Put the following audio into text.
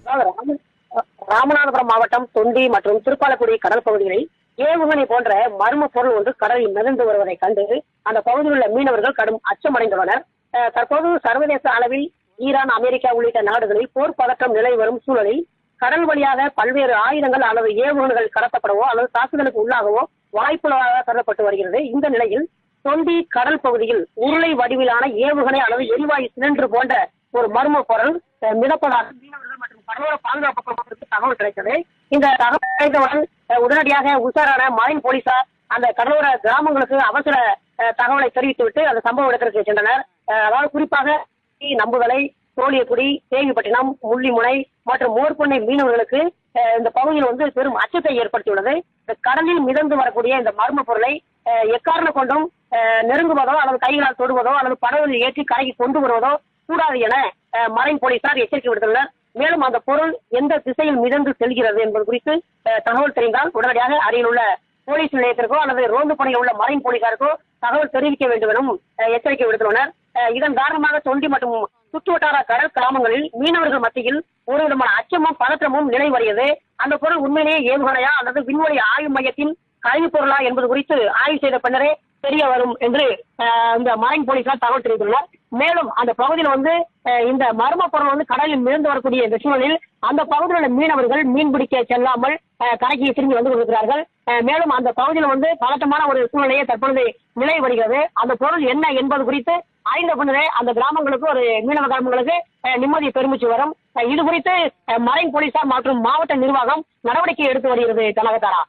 தனகதா. ராமநாதபுரம் மாவட்டம் தொண்டி மற்றும் திருப்பாலக்குடி கடல் பகுதிகளில் ஏவுகணை போன்ற மர்ம பொருள் ஒன்று கடலில் மிதந்து வருவதை கண்டு அந்த பகுதியில் உள்ள மீனவர்கள் கடும் அச்சமடைந்துள்ளனர். தற்போது சர்வதேச அளவில் ஈரான், அமெரிக்கா உள்ளிட்ட நாடுகளில் போர் பதற்றம் நிலவி வரும் சூழலில் கடல் வழியாக பல்வேறு ஆயுதங்கள் அல்லது ஏவுகணைகள் கடத்தப்படவோ அல்லது தாக்குதலுக்கு உள்ளாகவோ வாய்ப்புள்ளதாக கருதப்பட்டு வருகிறது. இந்த நிலையில் தொண்டி கடல் பகுதியில் உருளை வடிவிலான ஏவுகணை அல்லது எரிவாயு சிலிண்டர் போன்ற ஒரு மர்ம பொருள் மிதப்பதாக மீனவர்கள் மற்றும் கடலோர பாதுகாப்பு குழுமத்திற்கு தகவல் கிடைத்தது. இந்த தகவல் கிடைத்தவுடன் உடனடியாக உஷாரான மரைன் போலீசார் அந்த கடலோர கிராமங்களுக்கு அவசர தகவலை தெரிவித்துவிட்டு அந்த சம்பவ இடத்திற்கு சென்றனர். அதாவது குறிப்பாக நம்புதலை, தோழியக்குடி, தேவிப்பட்டினம், முள்ளிமுனை மற்றும் மோர்பொன்னை மீனவர்களுக்கு இந்த பகுதியில் பெரும் அச்சத்தை ஏற்படுத்தியுள்ளது. இந்த கடலில் மிதந்து வரக்கூடிய இந்த மர்ம பொருளை எக்காரணம் கொண்டும் நெருங்குவதோ அல்லது கைகளால் தொடுவதோ அல்லது படகுகளில் ஏற்றி கரைக்கு கொண்டு வருவதோ கூடாது என மரைன் போலீசார் எச்சரிக்கை விடுத்துள்ளனர். மேலும் அந்த பொருள் எந்த திசையில் மிதந்து செல்கிறது என்பது குறித்து தகவல் தெரிந்தால் உடனடியாக அருகில் உள்ள போலீஸ் நிலையத்திற்கோ அல்லது ரோந்து பணியில் உள்ள மரைன் போலீசாருக்கோ தகவல் தெரிவிக்க வேண்டும் எனவும் எச்சரிக்கை விடுத்துள்ளனர். இதன் காரணமாக தொண்டி மற்றும் சுற்றுவட்டார கடல் கிராமங்களில் மீனவர்கள் மத்தியில் ஒரு விதமான அச்சமும் பதற்றமும் நிலை வருகிறது. அந்த பொருள் உண்மையிலேயே ஏவுகணையா அல்லது விண்வெளி ஆய்வு மையத்தின் கழிவுப் பொருளா என்பது குறித்து ஆய்வு செய்த பின்னரே தெரிய வரும் என்று இந்த மரைன் போலீசார் தகவல் தெரிவித்துள்ளனர். மேலும் அந்த பகுதியில் இந்த மர்ம பொருள் கடலில் மிதந்து வரக்கூடிய இந்த சூழலில் அந்த பகுதியில் உள்ள மீனவர்கள் மீன் பிடிக்க செல்லாமல் கரைக்கு திரும்பி வந்து கொண்டிருக்கிறார்கள். மேலும் அந்த பகுதியில் பதட்டமான ஒரு சூழ்நிலையை தற்பொழுது நிலை வருகிறது. அந்த பொருள் என்ன என்பது குறித்து ஆய்ந்த பின்னரே அந்த கிராமங்களுக்கு ஒரு மீனவ கிராமங்களுக்கு நிம்மதி பெருமிச்சு வரும். இது குறித்து மரைன் போலீசார் மற்றும் மாவட்ட நிர்வாகம் நடவடிக்கை எடுத்து வருகிறது. தனகதாரா.